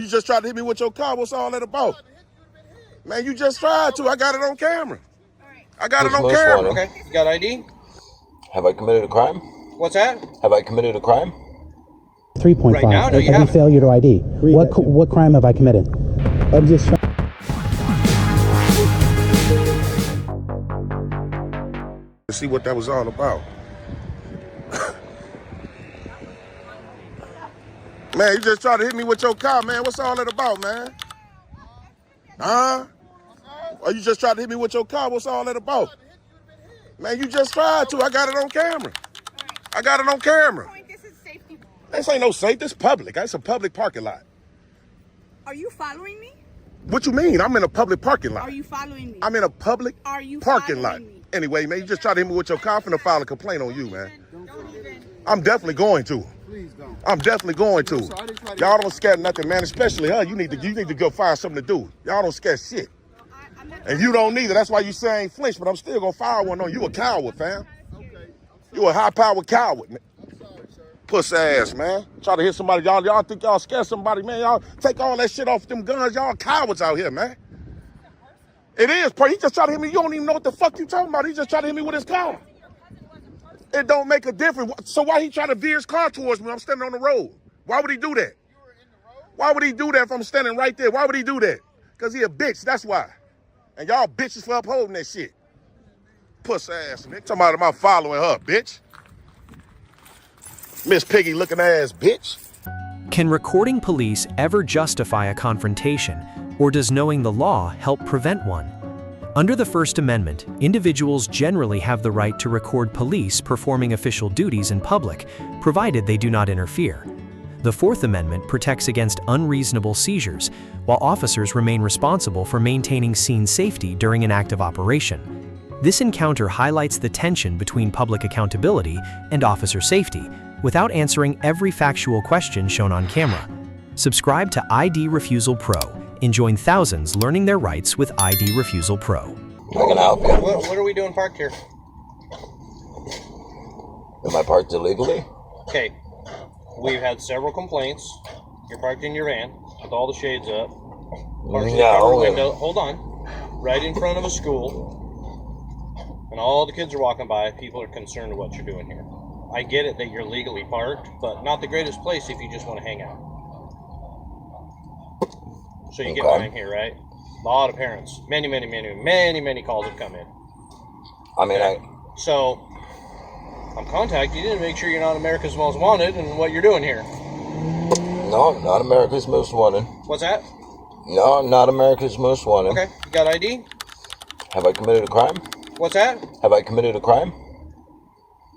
You just tried to hit me with your car. What's all that about? Man, you just tried to. I got it on camera. I got it on camera. Okay, you got ID? Have I committed a crime? What's that? Have I committed a crime? 3.5. Right now, no, you haven't. Failure to ID. What crime have I committed? I'm just trying. To see what that was all about. Man, you just tried to hit me with your car, man. What's all that about, man? Huh? Or you just tried to hit me with your car? What's all that about? Man, you just tried to. I got it on camera. I got it on camera. This is safety. This ain't no safe. This public. It's a public parking lot. Are you following me? What you mean? I'm in a public parking lot. Are you following me? I'm in a public Are you parking lot. me? Anyway, man, you just tried to hit me with your car. I'm finna file a complaint on you, man. Don't even. I'm definitely going to. Please don't. I'm definitely going to. Y'all don't scare nothing, man. Especially her. You need to go find something to do. Y'all don't scare shit. And you don't either. That's why you say I ain't flinch, but I'm still gonna fire one on you. A coward, fam. You a high-powered coward, man. Puss ass, man. Try to hit somebody. Y'all think y'all scare somebody, man. Y'all take all that shit off them guns. Y'all cowards out here, man. It is, he just tried to hit me. You don't even know what the fuck you talking about. He just tried to hit me with his car. It don't make a difference. So why he trying to veer his car towards me? I'm standing on the road. Why would he do that? Why would he do that if I'm standing right there? Why would he do that? Because he a bitch, that's why. And y'all bitches for upholding that shit. Puss ass, nigga. Talking about following her, bitch. Miss Piggy looking ass, bitch. Can recording police ever justify a confrontation, or does knowing the law help prevent one? Under the First Amendment, individuals generally have the right to record police performing official duties in public, provided they do not interfere. The Fourth Amendment protects against unreasonable seizures, while officers remain responsible for maintaining scene safety during an active operation. This encounter highlights the tension between public accountability and officer safety, without answering every factual question shown on camera. Subscribe to ID Refusal Pro and join thousands learning their rights with ID Refusal Pro. I can help you. What are we doing parked here? Am I parked illegally? Okay, we've had several complaints. You're parked in your van with all the shades up. Partially covered window. Hold on. Right in front of a school. And all the kids are walking by. People are concerned with what you're doing here. I get it that you're legally parked, but not the greatest place if you just want to hang out. So you get why I'm here, right? A lot of parents, many calls have come in. I mean, So I'm contacting you to make sure you're not America's Most Wanted and what you're doing here. No, I'm not America's Most Wanted. What's that? No, I'm not America's Most Wanted. Okay, you got ID? Have I committed a crime? What's that? Have I committed a crime?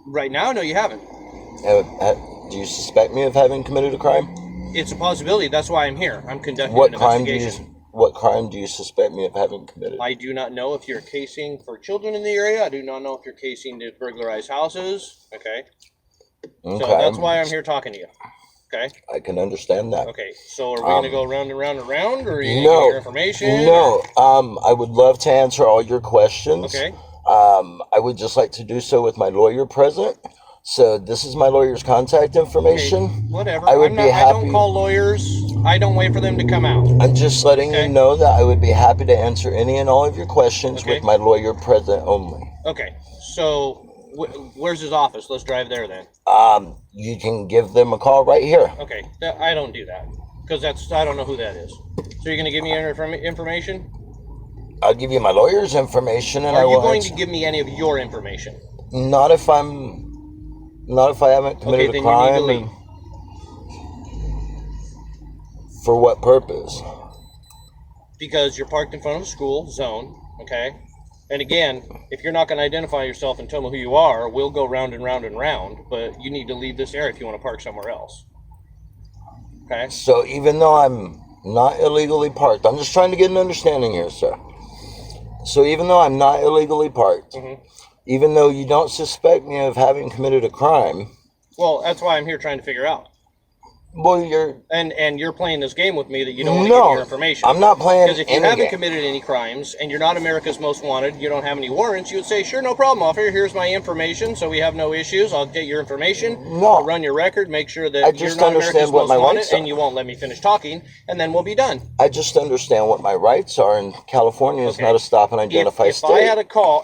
Right now, no, you haven't. Do you suspect me of having committed a crime? It's a possibility. That's why I'm here. I'm conducting an investigation. What crime do you suspect me of having committed? I do not know if you're casing for children in the area. I do not know if you're casing to burglarize houses. Okay. So that's why I'm here talking to you. Okay. I can understand that. Okay. So are we going to go round and round and round, or are you going to No. give your information? No. I would love to answer all your questions. Okay. I would just like to do so with my lawyer present. So this is my lawyer's contact information. Okay, whatever. I would be happy. I don't call lawyers. I don't wait for them to come out. I'm just letting you know that I would be happy to answer any and all of your questions with my lawyer present only. Okay. So where's his office? Let's drive there then. You can give them a call right here. Okay. I don't do that because I don't know who that is. So you're going to give me information? I'll give you my lawyer's information, and Are you going to give me any of your information? Not if I haven't committed a crime. You need to leave. For what purpose? Because you're parked in front of a school zone, okay? And again, if you're not going to identify yourself and tell me who you are, we'll go round and round and round, but you need to leave this area if you want to park somewhere else. Okay? So even though I'm not illegally parked, I'm just trying to get an understanding here, sir. So even though I'm not illegally parked, even though you don't suspect me of having committed a crime... Well, that's why I'm here trying to figure out. Well, you're... And you're playing this game with me that you don't want to No, give me your information. I'm not playing Because if you any haven't game. committed any crimes and you're not America's Most Wanted, you don't have any warrants, you would say, sure, no problem, officer. Here's my information, so we have no issues. I'll get your information. No. I'll run your record, make sure that I you're just not understand America's what Most my Wanted, rights are. and you won't let me finish talking, and then we'll be done. I just understand what my rights are, and California is Okay. not a stop and identify If state. I have a call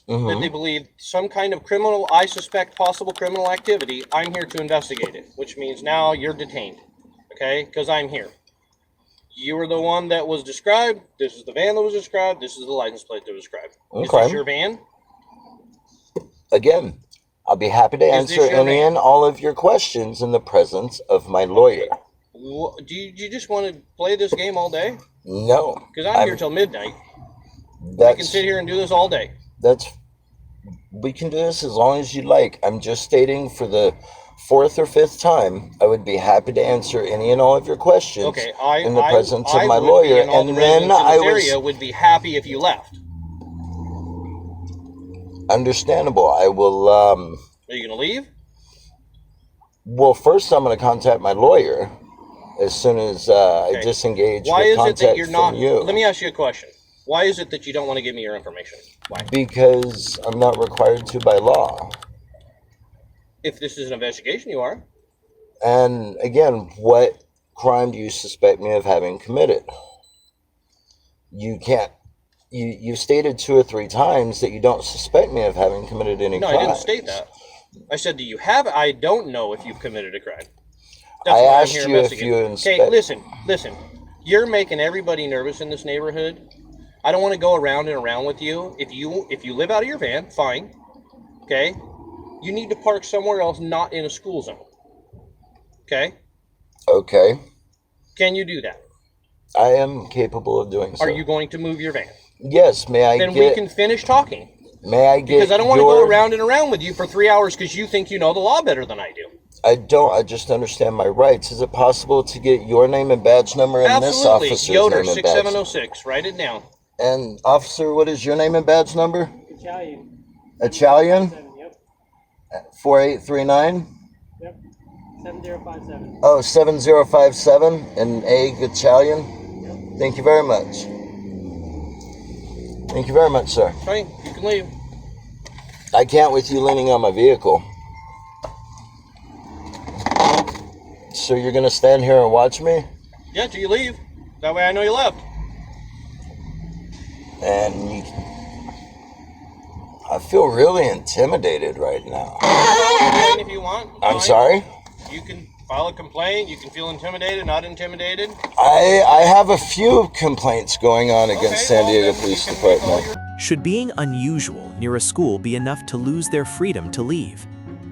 that Mhm. they believe some kind of criminal, I suspect possible criminal activity, I'm here to investigate it, which means now you're detained, okay? Because I'm here. You were the one that was described. This is the van that was described. This is the license plate that was described. Is Okay. this your van? Again, I'll be happy to Is this answer your any man? and all of your questions in the presence of my lawyer. Do you just want to play this game all day? No. Because I'm here till midnight. We can That's, sit here and do this all day. we can do this as long as you like. I'm just stating for the 4th or 5th time, I would be happy to answer any and all of your questions Okay, in the presence I of my would be, lawyer. and all And the then residents in I this was area would be happy if you left. understandable. I will, Are you going to leave? well, first I'm going to contact my lawyer as soon as I Okay. disengage Why with is it contact that you're not? from you. Let me ask you a question. Why is it that you don't want to give me your information? Why? Because I'm not required to by law. If this is an investigation, you are. And again, what crime do you suspect me of having committed? You can't. You stated 2 or 3 times that you don't suspect me of having committed any No, crimes. I didn't state that. I said, do you have? I don't know if you've committed a crime. I why I'm asked here you if investigating. you Okay, inspect. listen. You're making everybody nervous in this neighborhood. I don't want to go around and around with you. If you live out of your van, fine. Okay? You need to park somewhere else, not in a school zone. Okay? Okay, Can you do that? I am capable of doing so. Are you going to move your van? Yes. May I Then get? we can finish talking. May I get? Because I don't want to go your- around and around with you for 3 hours because you think you know the law better than I do. I don't. I just understand my rights. Is it possible to get your name and badge number and this Absolutely. officer's Yoder, name and badge? 6706. Write it down. And officer, what is your name and badge number? Italian. Italian. 7, yep. 4839. Yep. 7057. Oh, 7057 and A Italian. Thank you very much. Thank you very much, sir. Fine, you can leave. I can't with you leaning on my vehicle. So you're gonna stand here and watch me? Yeah, till you leave. That way I know you left. And you, I feel really intimidated right now. If you want. I'm fine. sorry? You can file a complaint. You can feel intimidated, not intimidated. I have a few complaints going on against San well, Diego then Police you can make all Department. Should being unusual near a school be enough to lose their freedom to leave?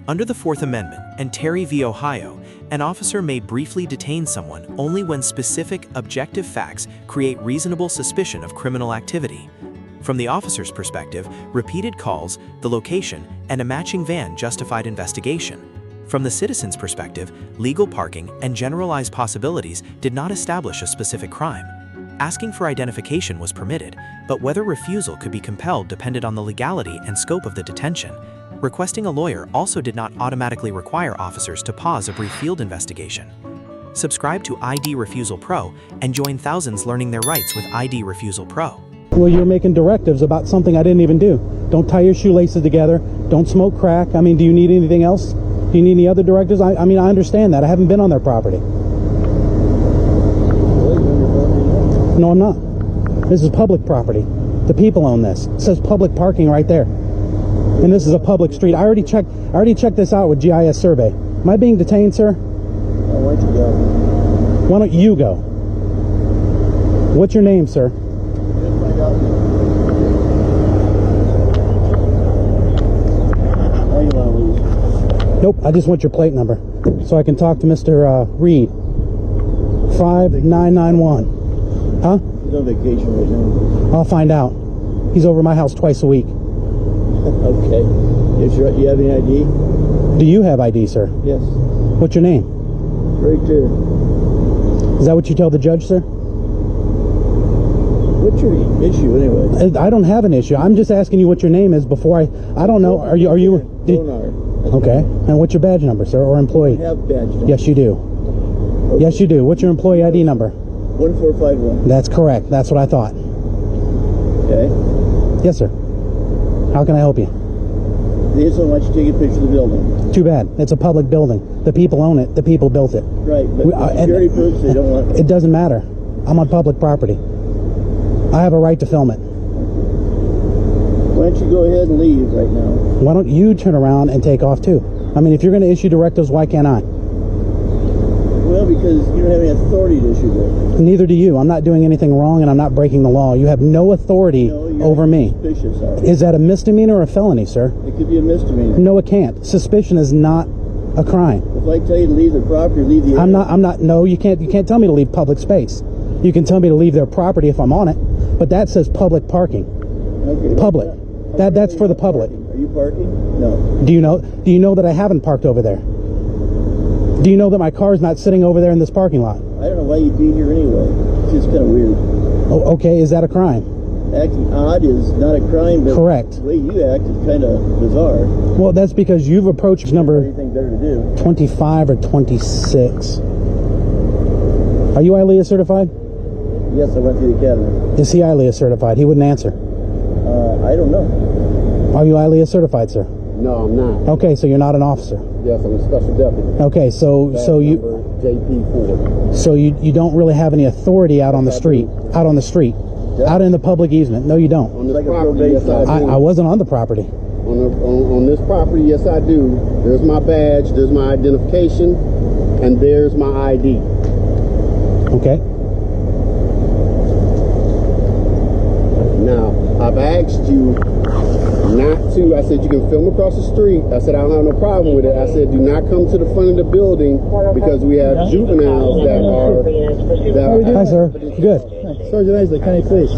Under the Fourth Amendment and Terry v. Ohio, an officer may briefly detain someone only when specific, objective facts create reasonable suspicion of criminal activity. From the officer's perspective, repeated calls, the location, and a matching van justified investigation. From the citizen's perspective, legal parking and generalized possibilities did not establish a specific crime. Asking for identification was permitted, but whether refusal could be compelled depended on the legality and scope of the detention. Requesting a lawyer also did not automatically require officers to pause a brief field investigation. Subscribe to ID Refusal Pro and join thousands learning their rights with ID Refusal Pro. Well, you're making directives about something I didn't even do. Don't tie your shoelaces together. Don't smoke crack. I mean, do you need anything else? Do you need any other directives? I mean, I understand that. I haven't been on their property. No, I'm not. This is public property. The people own this. It says public parking right there. And this is a public street. I already checked this out with GIS survey. Am I being detained, sir? Why don't you go? Why don't you go? What's your name, sir? Find out. Why you want to leave? Nope, I just want your plate number so I can talk to Mr. Reed. 5991. Huh? He's on vacation right now. I'll find out. He's over my house twice a week. Okay. You have any ID? Do you have ID, sir? Yes. What's your name? Right there. Is that what you tell the judge, sir? What's your issue anyway? I don't have an issue. I'm just asking you what your name is before I don't know. Are you Bonar. Okay. And what's your badge number, sir, or employee? I have badge number. Yes, you do. Okay. Yes, you do. What's your employee ID number? 1451. That's correct. That's what I thought. Okay. Yes, sir. How can I help you? They just don't want you to take a picture of the building. Too bad. It's a public building. The people own it. The people built it. Right, but We- for security purposes, they don't want... It doesn't matter. I'm on public property. I have a right to film it. Why don't you go ahead and leave right now? Why don't you turn around and take off too? I mean, if you're going to issue directives, why can't I? Well, because you don't have any authority to issue that. Neither do you. I'm not doing anything wrong, and I'm not breaking the law. You have no authority No, you're over me. suspicious, are you? Is that a misdemeanor or a felony, sir? It could be a misdemeanor. No, it can't. Suspicion is not a crime. If I tell you to leave the property, leave the area. I'm not, no, you can't tell me to leave public space. You can tell me to leave their property if I'm on it, but that says public parking. Okay, Public. That's for the public. Are you parking? No. Do you know that I haven't parked over there? Do you know that my car's not sitting over there in this parking lot? I don't know why you'd be here anyway. It's just kind of weird. Oh, okay, is that a crime? Acting odd is not a crime, but Correct. the way you act is kind of bizarre. Well, that's because you've approached number Anything better to do? 25 or 26. Are you ILEA certified? Yes, I went to the academy. Is he ILEA certified? He wouldn't answer. I don't know. Are you ILEA certified, sir? No, I'm not. Okay, so you're not an officer. Yes, I'm a special deputy. Okay, so you JP4. so you don't really have any authority out on the street. Out on the street. Out in the public easement. No, you don't. On this Like a property, yes, probation I do. I wasn't on the property. On this property, yes, I do. There's my badge, there's my identification, and there's my ID. Okay. Now, I've asked you not to. I said you can film across the street. I said I don't have no problem with it. I said do not come to the front of the building because we have juveniles that are. Hi, sir. Good. Sergeant Isley, County Police.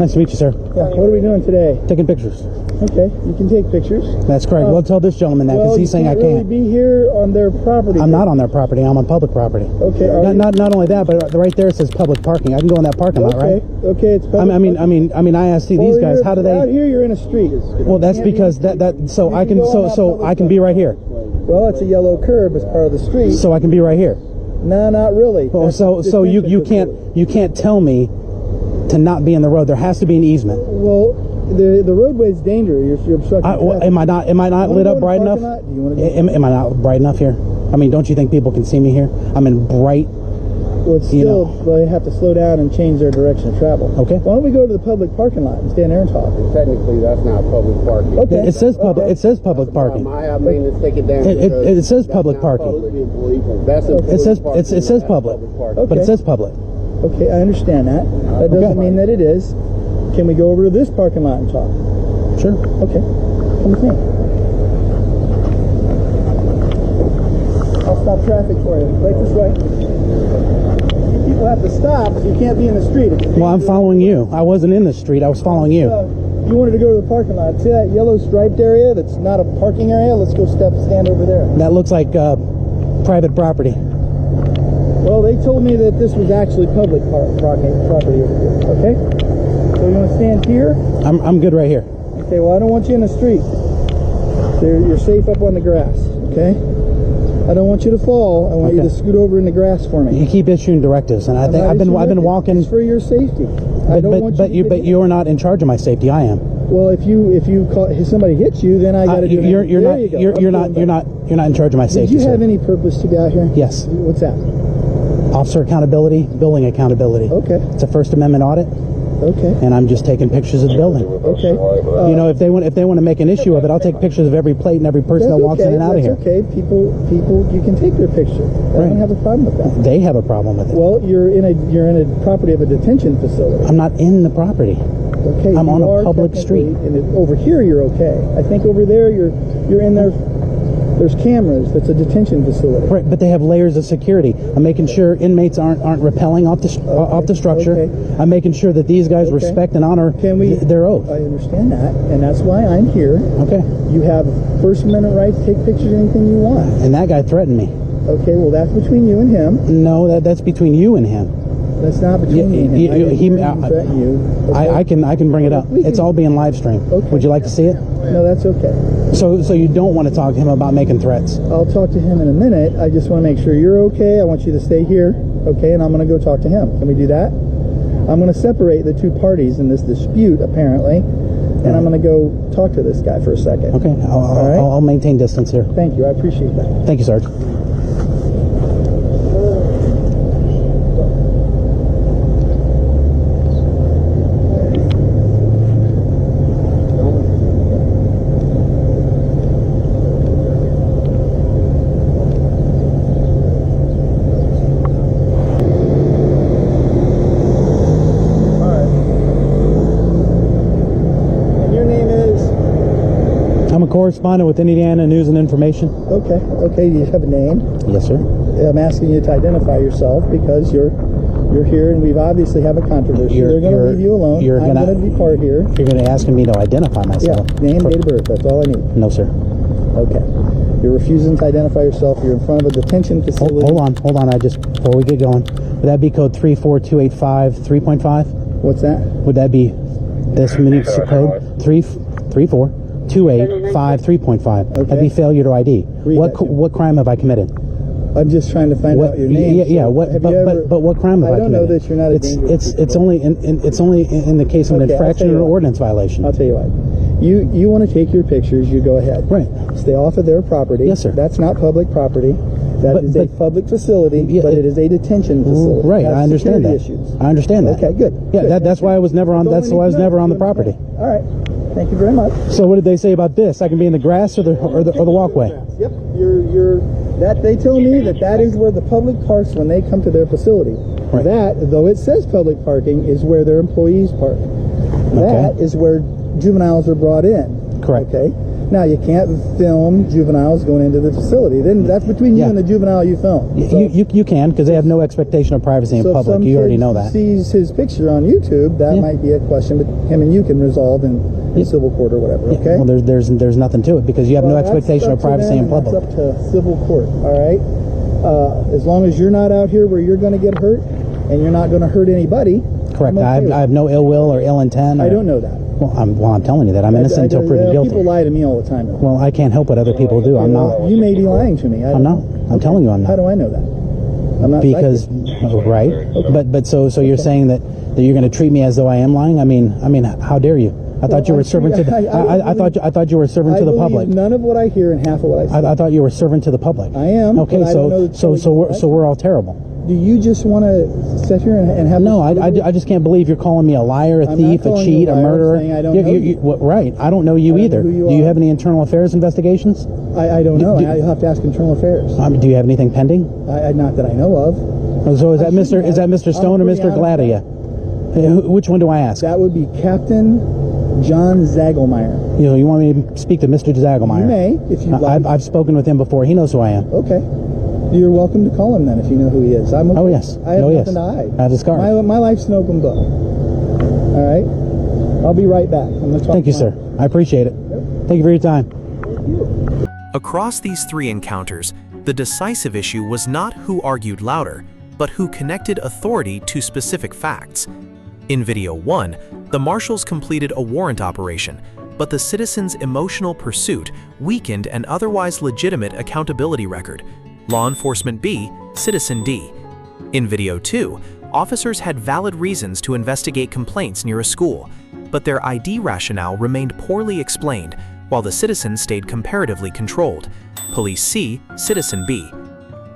Nice to meet you, sir. Yeah, what are we doing today? Taking pictures. Okay, you can take pictures. That's correct. Well, tell this gentleman that because he's saying I really can't. be here on their property. I'm not on their property. I'm on public property. Okay. Are Not only that, but right there it says public parking. I can go in that parking lot, right? Okay, it's public. I mean, I asked these guys, how do Out they? here, you're in a street. Well, that's because so I can be right here. Well, it's a yellow curb as part of the street. So I can be right here. No, not really. Oh, That's so detention you facility. can't tell me to not be in the road. There has to be an easement. Well, the roadway's dangerous. You're obstructing. traffic. Am I not lit up bright enough? Do you want to go? Am I not bright enough here? I mean, don't you think people can see me here? I'm in bright. Well, it's you still, know. well, they have to slow down and change their direction of travel. Okay. Why don't we go to the public parking lot and stand there and talk? Technically, that's not public parking. Okay. It says public. Okay. It says public parking. I have maintenance take it down. It says that's public not parking. public. That's It says parking, it says not public, parking. but it says public. Okay, I understand that. That doesn't mean that it is. Can we go over to this parking lot and talk? Sure. Okay. Come with me. I'll stop traffic for you. Right this way. You people have to stop. You can't be in the street. Well, I'm following you. I wasn't in the street. I was following you. You wanted to go to the parking lot. See that yellow striped area that's not a parking area? Let's go stand over there. That looks like private property. Well, they told me that this was actually public property over here. Okay? So you want to stand here? I'm good right here. Okay, well, I don't want you in the street. You're safe up on the grass, okay? I don't want you to fall. I want you to scoot over in the grass for me. You keep issuing directives, and I think I've been walking. It's for your safety. I don't want you. But you're not in charge of my safety. I am. Well, if somebody hits you, then I got to do. You're not in charge of my safety. Did you have sir. any purpose to be out here? Yes. What's that? Officer accountability, building accountability. Okay. It's a First Amendment audit. Okay. And I'm just taking pictures of the building. Okay. You know, if they want to make an issue of it, I'll take pictures of every plate and every person that walks in and out of here. That's okay. People, you can take their picture. I don't have a problem with that. They have a problem with it. Well, you're in a property of a detention facility. I'm not in the property. Okay. I'm on you a are public technically street. Over here, you're okay. I think over there, you're in there. There's cameras. That's a detention facility. Right, but they have layers of security. I'm making sure inmates aren't rappelling off the structure. Okay. I'm making sure that these guys respect and honor their oath. I understand that, and that's why I'm here. Okay. You have First Amendment right to take pictures of anything you want. And that guy threatened me. Okay, well, that's between you and him. No, that's between you and him. That's not between me and him. I didn't hear him threaten you. Okay? I can bring it up. It's all being live streamed. Okay. Would you like to see it? No, that's okay. So you don't want to talk to him about making threats? I'll talk to him in a minute. I just want to make sure you're okay. I want you to stay here, okay? And I'm going to go talk to him. Can we do that? I'm going to separate the two parties in this dispute, apparently, and I'm going to go talk to this guy for a second. Okay, I'll maintain distance here. Thank you. I appreciate that. Thank you, Sarge. Correspondent with Indiana News and Information. Okay. Do you have a name? Yes, sir. I'm asking you to identify yourself because you're here and we've obviously have a controversy. They're going to leave you alone. I'm going to depart here. You're going to ask me to identify myself. Yeah, name, date of birth. That's all I need. No, sir. Okay. You're refusing to identify yourself. You're in front of a detention facility. Hold on. Before we get going, would that be code 34285 3.5? What's that? Would that be this mini code 34285 3.5? Okay. That'd be failure to ID. What crime have I committed? I'm just trying to find out your name. Yeah. But what crime have I committed? I don't know that you're not a dangerous It's only in the case of an infraction or an ordinance violation. I'll tell you what. You want to take your pictures, you go ahead. Right. Stay off of their property. Yes, sir. That's not public property. That is a public facility, but it is a detention facility. Right, I understand that. I understand that. Okay, good. Yeah, that's why I was never on. That's why I was never on the property. All right. Thank you very much. So what did they say about this? I can be in the grass or the walkway. Yep. That they tell me that is where the public parks when they come to their facility. Right. That, though it says public parking, is where their employees park. That is where juveniles are brought in. Correct. Okay. Now you can't film juveniles going into the facility. Then that's between you and the juvenile you film. So, you can, because they have no expectation of privacy in public. You already know that. Sees his picture on YouTube, that might be a question, but him and you can resolve in civil court or whatever. Okay. Well, there's nothing to it because you have no expectation of privacy in public. That's up to civil court. All right. As long as you're not out here where you're going to get hurt and you're not going to hurt anybody. Correct. I have no ill will or ill intent. I don't know that. Well, I'm telling you that I'm innocent until proven guilty. People lie to me all the time. Well, I can't help what other people do. I'm not. You may be lying to me. I'm not. I'm telling you I'm not. How do I know that? I'm not. Because right. Okay. But so you're saying that you're going to treat me as though I am lying? I mean, how dare you? I thought you were servant to the. I thought you were servant to the public. None of what I hear and half of what I say. I thought you were servant to the public. I am. Okay, so we're all terrible. Do you just want to sit here and have? No, I just can't believe you're calling me a liar, a thief, a cheat, a murderer. I don't know you. Right, I don't know you either. Do you have any internal affairs investigations? I don't know. You'll have to ask internal affairs. Do you have anything pending? Not that I know of. So is that Mr. Stone or Mr. Gladia? Which one do I ask? That would be Captain John Zagelmeyer. You want me to speak to Mr. Zagelmeyer? You may, if you like. I've spoken with him before. He knows who I am. Okay. You're welcome to call him then if you know who he is. I'm okay. Oh, yes. I have nothing to hide. I have his card. My life's an open book. All right? I'll be right back. I'm going to talk. Thank you, sir. I appreciate it. Yep. Thank you for your time. Thank you. Across these three encounters, the decisive issue was not who argued louder, but who connected authority to specific facts. In video 1, the Marshals completed a warrant operation, but the citizen's emotional pursuit weakened an otherwise legitimate accountability record. Law Enforcement B, Citizen D. In video 2, officers had valid reasons to investigate complaints near a school, but their ID rationale remained poorly explained, while the citizen stayed comparatively controlled. Police C, Citizen B.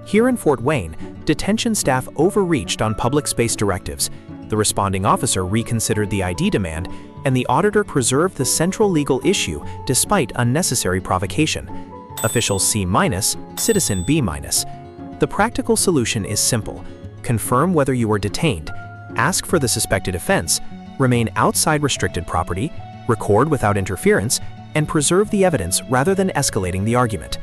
Here in Fort Wayne, detention staff overreached on public space directives. The responding officer reconsidered the ID demand, and the auditor preserved the central legal issue despite unnecessary provocation. Official C-, Citizen B-. The practical solution is simple. Confirm whether you were detained, ask for the suspected offense, remain outside restricted property, record without interference, and preserve the evidence rather than escalating the argument.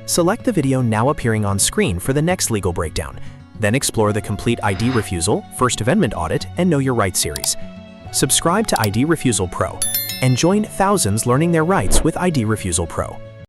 Select the video now appearing on screen for the next legal breakdown. Then explore the complete ID Refusal, First Amendment Audit, and Know Your Rights series. Subscribe to ID Refusal Pro and join thousands learning their rights with ID Refusal Pro.